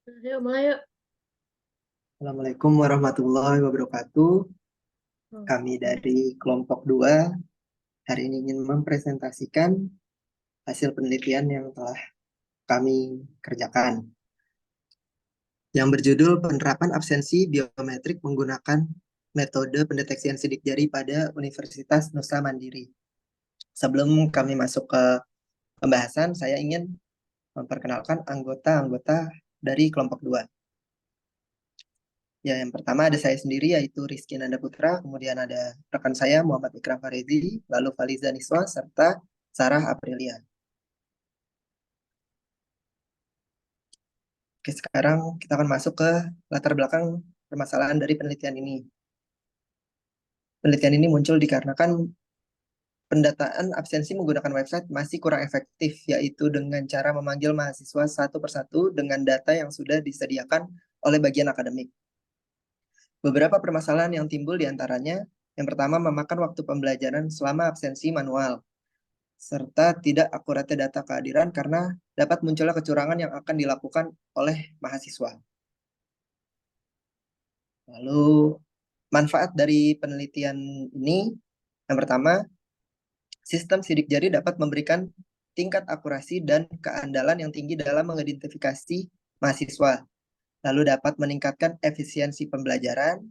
Yuk, mulai yuk. Assalamualaikum warahmatullahi wabarakatuh. Kami dari kelompok 2 hari ini ingin mempresentasikan hasil penelitian yang telah kami kerjakan yang berjudul penerapan absensi biometrik menggunakan metode pendeteksian sidik jari pada Universitas Nusa Mandiri. Sebelum kami masuk ke pembahasan, saya ingin memperkenalkan anggota-anggota dari kelompok 2. Ya, yang pertama ada saya sendiri yaitu Rizky Nanda Putra, kemudian ada rekan saya Muhammad Ikram Faridi, lalu Faliza Niswa, serta Sarah Aprilia. Oke, sekarang kita akan masuk ke latar belakang permasalahan dari penelitian ini. Penelitian ini muncul dikarenakan pendataan absensi menggunakan website masih kurang efektif, yaitu dengan cara memanggil mahasiswa satu persatu dengan data yang sudah disediakan oleh bagian akademik. Beberapa permasalahan yang timbul diantaranya, yang pertama memakan waktu pembelajaran selama absensi manual, serta tidak akuratnya data kehadiran karena dapat munculnya kecurangan yang akan dilakukan oleh mahasiswa. Lalu manfaat dari penelitian ini, yang pertama, sistem sidik jari dapat memberikan tingkat akurasi dan keandalan yang tinggi dalam mengidentifikasi mahasiswa, lalu dapat meningkatkan efisiensi pembelajaran,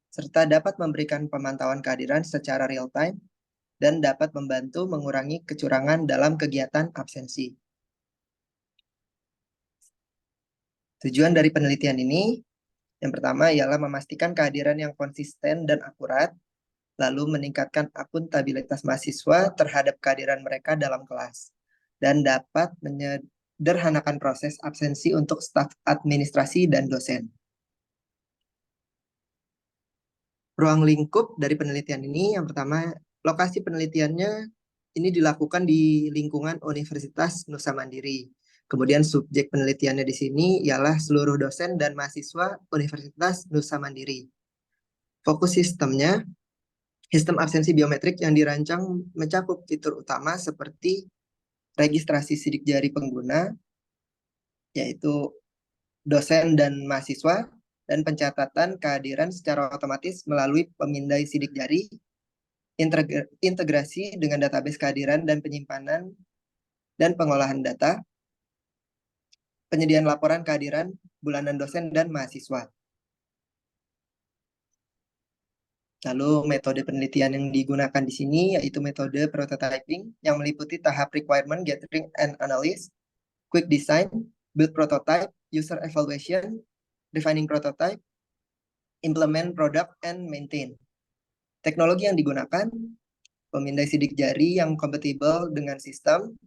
serta dapat memberikan pemantauan kehadiran secara real time, dan dapat membantu mengurangi kecurangan dalam kegiatan absensi. Tujuan dari penelitian ini, yang pertama ialah memastikan kehadiran yang konsisten dan akurat, lalu meningkatkan akuntabilitas mahasiswa terhadap kehadiran mereka dalam kelas, dan dapat menyederhanakan proses absensi untuk staf administrasi dan dosen. Ruang lingkup dari penelitian ini, yang pertama, lokasi penelitiannya ini dilakukan di lingkungan Universitas Nusa Mandiri. Kemudian subjek penelitiannya di sini ialah seluruh dosen dan mahasiswa Universitas Nusa Mandiri. Fokus sistemnya, sistem absensi biometrik yang dirancang mencakup fitur utama seperti registrasi sidik jari pengguna, yaitu dosen dan mahasiswa, dan pencatatan kehadiran secara otomatis melalui pemindai sidik jari, integrasi dengan database kehadiran dan penyimpanan dan pengolahan data, penyediaan laporan kehadiran bulanan dosen dan mahasiswa. Lalu metode penelitian yang digunakan di sini yaitu metode prototyping yang meliputi tahap requirement gathering and analysis, quick design, build prototype, user evaluation, defining prototype, implement product, and maintain. Teknologi yang digunakan, pemindai sidik jari yang kompatibel dengan sistem,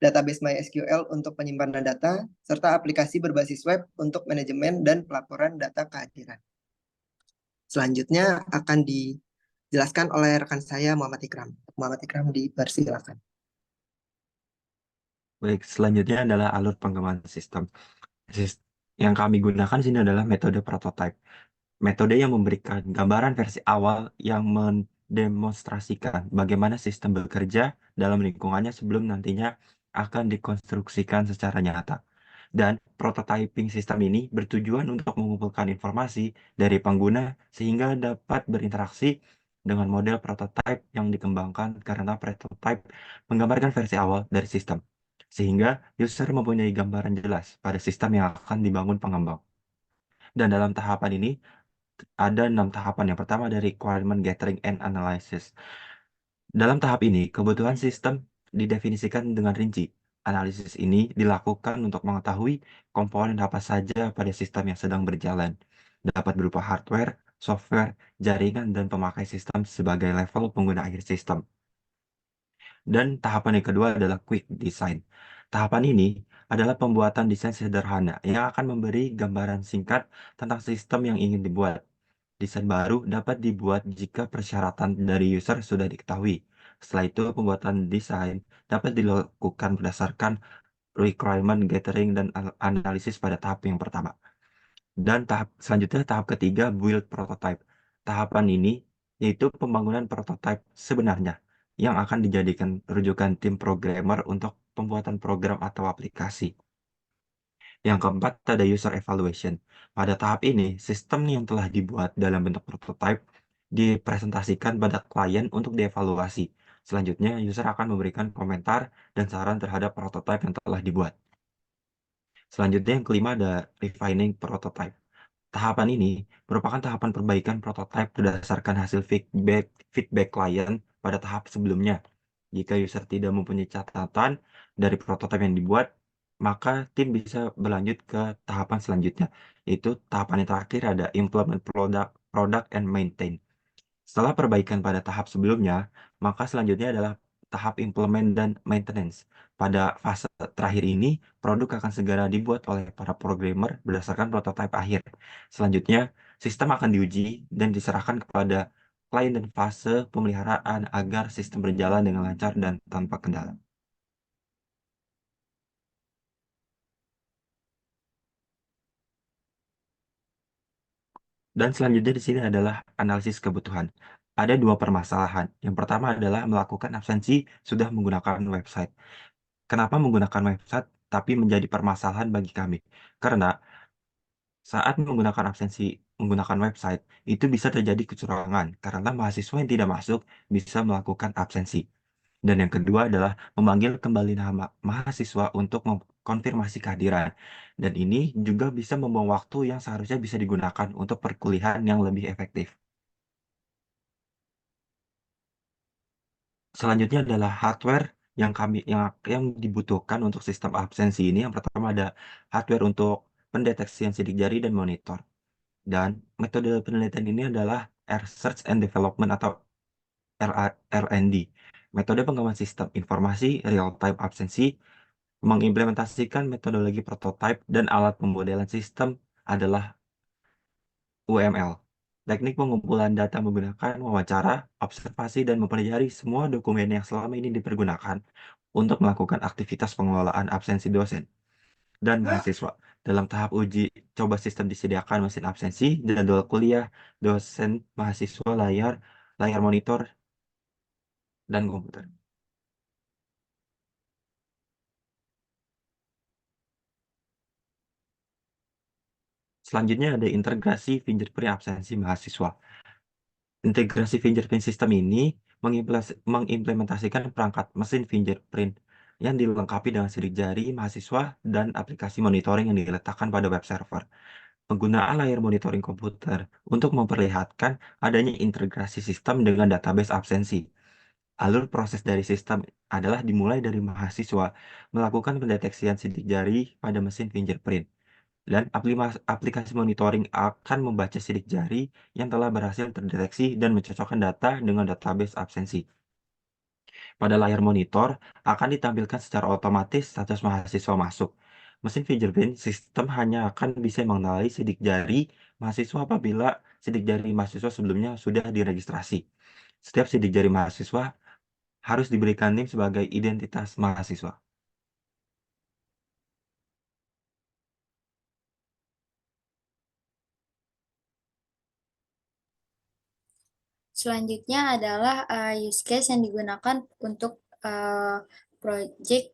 database MySQL untuk penyimpanan data, serta aplikasi berbasis web untuk manajemen dan pelaporan data kehadiran. Selanjutnya akan dijelaskan oleh rekan saya Muhammad Ikram. Muhammad Ikram dipersilakan. Baik, selanjutnya adalah alur pengembangan sistem. Yang kami gunakan di sini adalah metode prototype. Metode yang memberikan gambaran versi awal yang mendemonstrasikan bagaimana sistem bekerja dalam lingkungannya sebelum nantinya akan dikonstruksikan secara nyata. Dan prototyping sistem ini bertujuan untuk mengumpulkan informasi dari pengguna sehingga dapat berinteraksi dengan model prototype yang dikembangkan karena prototype menggambarkan versi awal dari sistem, sehingga user mempunyai gambaran jelas pada sistem yang akan dibangun pengembang. Dan dalam tahapan ini, ada 6 tahapan. Yang pertama dari requirement gathering and analysis. Dalam tahap ini, kebutuhan sistem didefinisikan dengan rinci. Analisis ini dilakukan untuk mengetahui komponen apa saja pada sistem yang sedang berjalan. Dapat berupa hardware, software, jaringan, dan pemakai sistem sebagai level pengguna akhir sistem. Dan tahapan yang kedua adalah quick design. Tahapan ini adalah pembuatan desain sederhana yang akan memberi gambaran singkat tentang sistem yang ingin dibuat. Desain baru dapat dibuat jika persyaratan dari user sudah diketahui. Setelah itu, pembuatan desain dapat dilakukan berdasarkan requirement gathering dan analisis pada tahap yang pertama. Dan tahap selanjutnya, tahap ketiga, build prototype. Tahapan ini yaitu pembangunan prototype sebenarnya yang akan dijadikan rujukan tim programmer untuk pembuatan program atau aplikasi. Yang keempat ada user evaluation. Pada tahap ini, sistem yang telah dibuat dalam bentuk prototype dipresentasikan pada klien untuk dievaluasi. Selanjutnya, user akan memberikan komentar dan saran terhadap prototype yang telah dibuat. Selanjutnya yang kelima ada refining prototype. Tahapan ini merupakan tahapan perbaikan prototipe berdasarkan hasil feedback feedback klien pada tahap sebelumnya. Jika user tidak mempunyai catatan dari prototipe yang dibuat, maka tim bisa berlanjut ke tahapan selanjutnya, yaitu tahapan yang terakhir ada implement product and maintain. Setelah perbaikan pada tahap sebelumnya, maka selanjutnya adalah tahap implement dan maintenance. Pada fase terakhir ini, produk akan segera dibuat oleh para programmer berdasarkan prototipe akhir. Selanjutnya, sistem akan diuji dan diserahkan kepada klien dan fase pemeliharaan agar sistem berjalan dengan lancar dan tanpa kendala. Dan selanjutnya di sini adalah analisis kebutuhan. Ada dua permasalahan. Yang pertama adalah melakukan absensi sudah menggunakan website. Kenapa menggunakan website tapi menjadi permasalahan bagi kami? Karena saat menggunakan absensi menggunakan website, itu bisa terjadi kecurangan karena mahasiswa yang tidak masuk bisa melakukan absensi. Dan yang kedua adalah memanggil kembali nama mahasiswa untuk mengkonfirmasi kehadiran. Dan ini juga bisa membuang waktu yang seharusnya bisa digunakan untuk perkuliahan yang lebih efektif. Selanjutnya adalah hardware yang dibutuhkan untuk sistem absensi ini. Yang pertama ada hardware untuk pendeteksian sidik jari dan monitor. Dan metode penelitian ini adalah Research and Development atau R&D. Metode pengembangan sistem informasi real-time absensi mengimplementasikan metodologi prototype dan alat pemodelan sistem adalah UML. Teknik pengumpulan data menggunakan wawancara, observasi, dan mempelajari semua dokumen yang selama ini dipergunakan untuk melakukan aktivitas pengelolaan absensi dosen dan mahasiswa. Dalam tahap uji coba sistem disediakan mesin absensi, jadwal kuliah, dosen, mahasiswa, layar monitor, dan komputer. Selanjutnya ada integrasi fingerprint absensi mahasiswa. Integrasi fingerprint system ini mengimplementasikan perangkat mesin fingerprint yang dilengkapi dengan sidik jari mahasiswa dan aplikasi monitoring yang diletakkan pada web server. Penggunaan layar monitoring komputer untuk memperlihatkan adanya integrasi sistem dengan database absensi. Alur proses dari sistem adalah dimulai dari mahasiswa melakukan pendeteksian sidik jari pada mesin fingerprint. Dan aplikasi monitoring akan membaca sidik jari yang telah berhasil terdeteksi dan mencocokkan data dengan database absensi. Pada layar monitor akan ditampilkan secara otomatis status mahasiswa masuk. Mesin fingerprint sistem hanya akan bisa mengenali sidik jari mahasiswa apabila sidik jari mahasiswa sebelumnya sudah diregistrasi. Setiap sidik jari mahasiswa harus diberikan NIM sebagai identitas mahasiswa. Selanjutnya adalah use case yang digunakan untuk project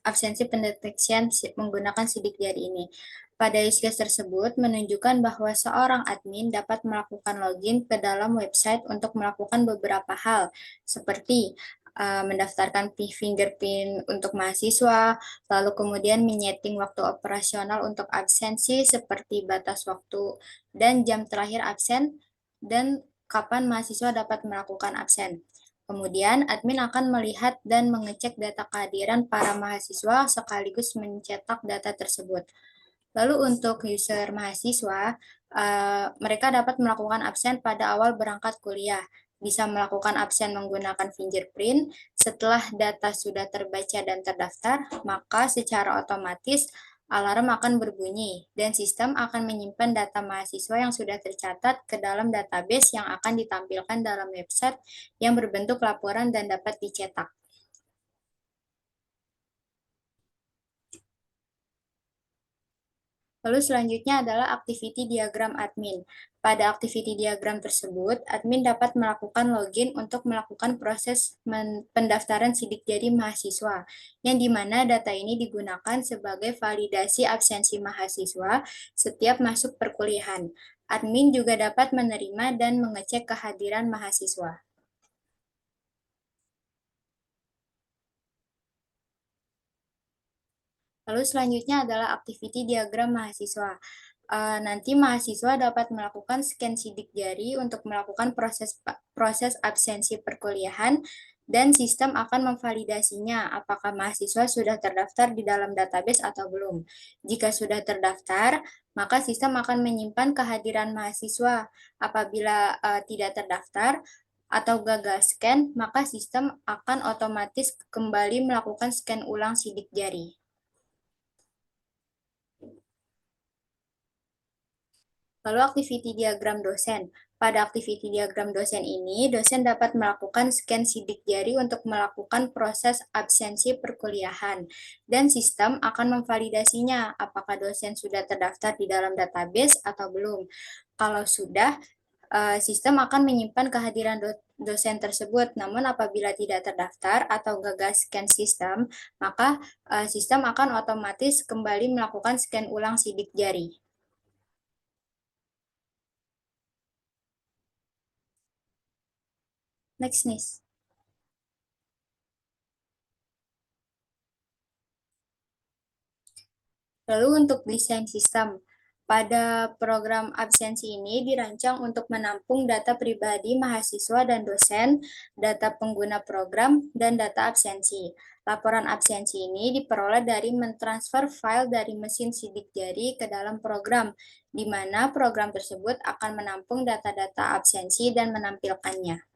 absensi pendeteksian menggunakan sidik jari ini. Pada use case tersebut menunjukkan bahwa seorang admin dapat melakukan login ke dalam website untuk melakukan beberapa hal, seperti mendaftarkan fingerprint untuk mahasiswa, lalu kemudian menyeting waktu operasional untuk absensi seperti batas waktu dan jam terakhir absen, dan kapan mahasiswa dapat melakukan absen. Kemudian, admin akan melihat dan mengecek data kehadiran para mahasiswa sekaligus mencetak data tersebut. Lalu untuk user mahasiswa, mereka dapat melakukan absen pada awal berangkat kuliah, bisa melakukan absen menggunakan fingerprint. Setelah data sudah terbaca dan terdaftar, maka secara otomatis alarm akan berbunyi dan sistem akan menyimpan data mahasiswa yang sudah tercatat ke dalam database yang akan ditampilkan dalam website yang berbentuk laporan dan dapat dicetak. Lalu selanjutnya adalah activity diagram admin. Pada activity diagram tersebut, admin dapat melakukan login untuk melakukan proses pendaftaran sidik jari mahasiswa, yang dimana data ini digunakan sebagai validasi absensi mahasiswa setiap masuk perkuliahan. Admin juga dapat menerima dan mengecek kehadiran mahasiswa. Lalu selanjutnya adalah activity diagram mahasiswa. Nanti mahasiswa dapat melakukan scan sidik jari untuk melakukan proses absensi perkuliahan dan sistem akan memvalidasinya apakah mahasiswa sudah terdaftar di dalam database atau belum. Jika sudah terdaftar, maka sistem akan menyimpan kehadiran mahasiswa. Apabila tidak terdaftar atau gagal scan, maka sistem akan otomatis kembali melakukan scan ulang sidik jari. Lalu activity diagram dosen. Pada activity diagram dosen ini, dosen dapat melakukan scan sidik jari untuk melakukan proses absensi perkuliahan, dan sistem akan memvalidasinya apakah dosen sudah terdaftar di dalam database atau belum. Kalau sudah, sistem akan menyimpan kehadiran dosen tersebut, namun apabila tidak terdaftar atau gagal scan sistem, maka sistem akan otomatis kembali melakukan scan ulang sidik jari. Next, Nis. Lalu untuk desain sistem, pada program absensi ini dirancang untuk menampung data pribadi mahasiswa dan dosen, data pengguna program, dan data absensi. Laporan absensi ini diperoleh dari mentransfer file dari mesin sidik jari ke dalam program, di mana program tersebut akan menampung data-data absensi dan menampilkannya.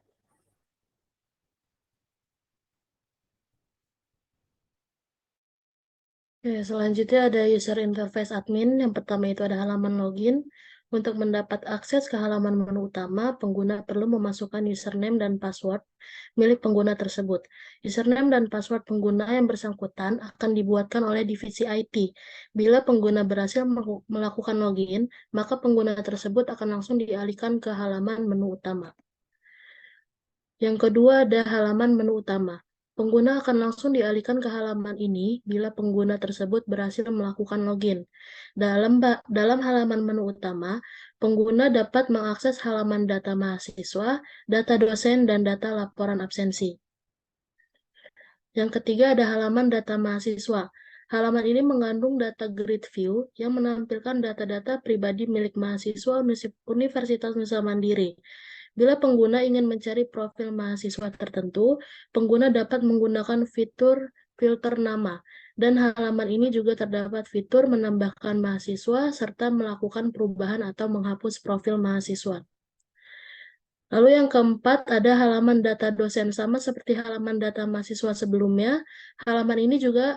Oke, selanjutnya ada user interface admin. Yang pertama itu ada halaman login. Untuk mendapat akses ke halaman menu utama, pengguna perlu memasukkan username dan password milik pengguna tersebut. Username dan password pengguna yang bersangkutan akan dibuatkan oleh divisi IT. Bila pengguna berhasil melakukan login, maka pengguna tersebut akan langsung dialihkan ke halaman menu utama. Yang kedua ada halaman menu utama. Pengguna akan langsung dialihkan ke halaman ini bila pengguna tersebut berhasil melakukan login. Dalam halaman menu utama, pengguna dapat mengakses halaman data mahasiswa, data dosen, dan data laporan absensi. Yang ketiga ada halaman data mahasiswa. Halaman ini mengandung data grid view yang menampilkan data-data pribadi milik mahasiswa Universitas Nusa Mandiri. Bila pengguna ingin mencari profil mahasiswa tertentu, pengguna dapat menggunakan fitur filter nama, dan halaman ini juga terdapat fitur menambahkan mahasiswa serta melakukan perubahan atau menghapus profil mahasiswa. Lalu yang keempat ada halaman data dosen. Sama seperti halaman data mahasiswa sebelumnya, halaman ini juga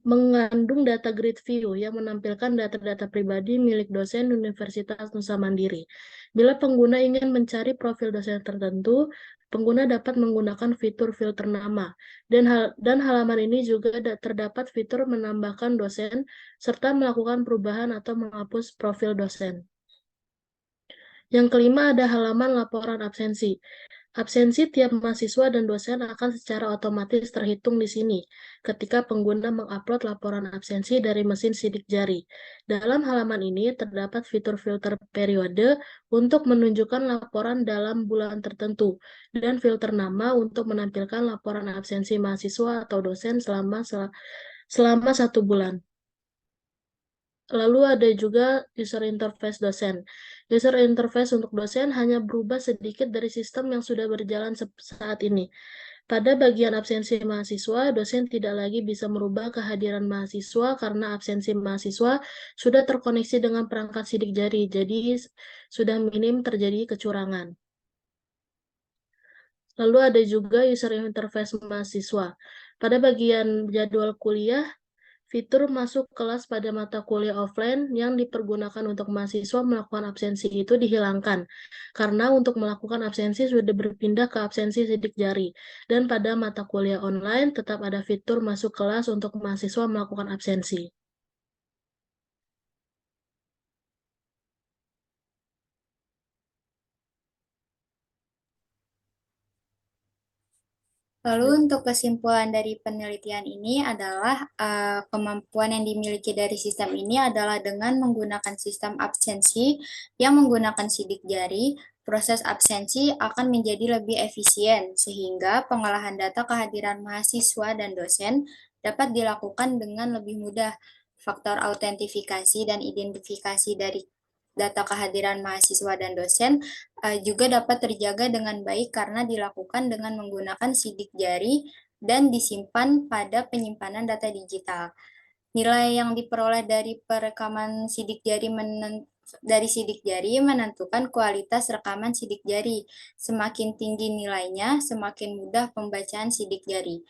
mengandung data grid view yang menampilkan data-data pribadi milik dosen Universitas Nusa Mandiri. Bila pengguna ingin mencari profil dosen tertentu, pengguna dapat menggunakan fitur filter nama. Dan halaman ini juga terdapat fitur menambahkan dosen serta melakukan perubahan atau menghapus profil dosen. Yang kelima ada halaman laporan absensi. Absensi tiap mahasiswa dan dosen akan secara otomatis terhitung di sini ketika pengguna mengupload laporan absensi dari mesin sidik jari. Dalam halaman ini terdapat fitur filter periode untuk menunjukkan laporan dalam bulan tertentu dan filter nama untuk menampilkan laporan absensi mahasiswa atau dosen selama 1 bulan. Lalu ada juga user interface dosen. User interface untuk dosen hanya berubah sedikit dari sistem yang sudah berjalan saat ini. Pada bagian absensi mahasiswa, dosen tidak lagi bisa merubah kehadiran mahasiswa karena absensi mahasiswa sudah terkoneksi dengan perangkat sidik jari, jadi sudah minim terjadi kecurangan. Lalu ada juga user interface mahasiswa. Pada bagian jadwal kuliah, fitur masuk kelas pada mata kuliah offline yang dipergunakan untuk mahasiswa melakukan absensi itu dihilangkan, karena untuk melakukan absensi sudah berpindah ke absensi sidik jari. Dan pada mata kuliah online tetap ada fitur masuk kelas untuk mahasiswa melakukan absensi. Lalu untuk kesimpulan dari penelitian ini adalah kemampuan yang dimiliki dari sistem ini adalah dengan menggunakan sistem absensi yang menggunakan sidik jari, proses absensi akan menjadi lebih efisien sehingga pengolahan data kehadiran mahasiswa dan dosen dapat dilakukan dengan lebih mudah. Faktor autentifikasi dan identifikasi dari data kehadiran mahasiswa dan dosen juga dapat terjaga dengan baik karena dilakukan dengan menggunakan sidik jari dan disimpan pada penyimpanan data digital. Nilai yang diperoleh dari perekaman sidik jari menentukan kualitas rekaman sidik jari. Semakin tinggi nilainya, semakin mudah pembacaan sidik jari.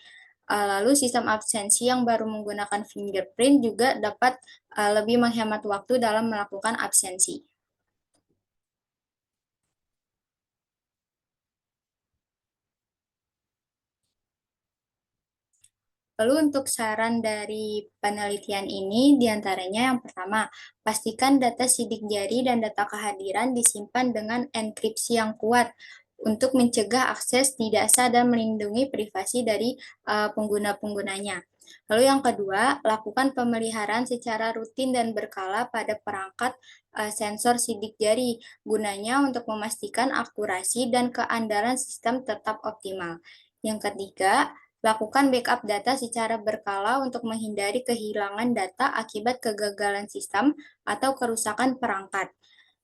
Lalu sistem absensi yang baru menggunakan fingerprint juga dapat lebih menghemat waktu dalam melakukan absensi. Lalu untuk saran dari penelitian ini, diantaranya yang pertama, pastikan data sidik jari dan data kehadiran disimpan dengan enkripsi yang kuat untuk mencegah akses tidak sah dan melindungi privasi dari pengguna-penggunanya. Lalu yang kedua, lakukan pemeliharaan secara rutin dan berkala pada perangkat sensor sidik jari, gunanya untuk memastikan akurasi dan keandalan sistem tetap optimal. Yang ketiga, lakukan backup data secara berkala untuk menghindari kehilangan data akibat kegagalan sistem atau kerusakan perangkat.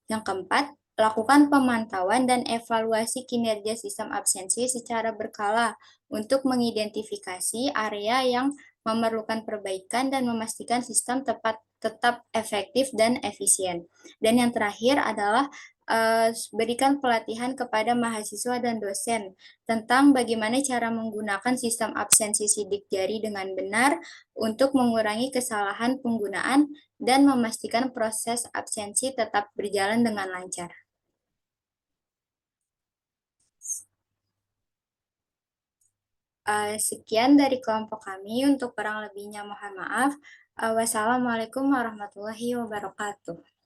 Yang keempat, lakukan pemantauan dan evaluasi kinerja sistem absensi secara berkala untuk mengidentifikasi area yang memerlukan perbaikan dan memastikan sistem tetap efektif dan efisien. Dan yang terakhir adalah berikan pelatihan kepada mahasiswa dan dosen tentang bagaimana cara menggunakan sistem absensi sidik jari dengan benar untuk mengurangi kesalahan penggunaan dan memastikan proses absensi tetap berjalan dengan lancar. Sekian dari kelompok kami. Untuk kurang lebihnya mohon maaf. Wassalamualaikum warahmatullahi wabarakatuh.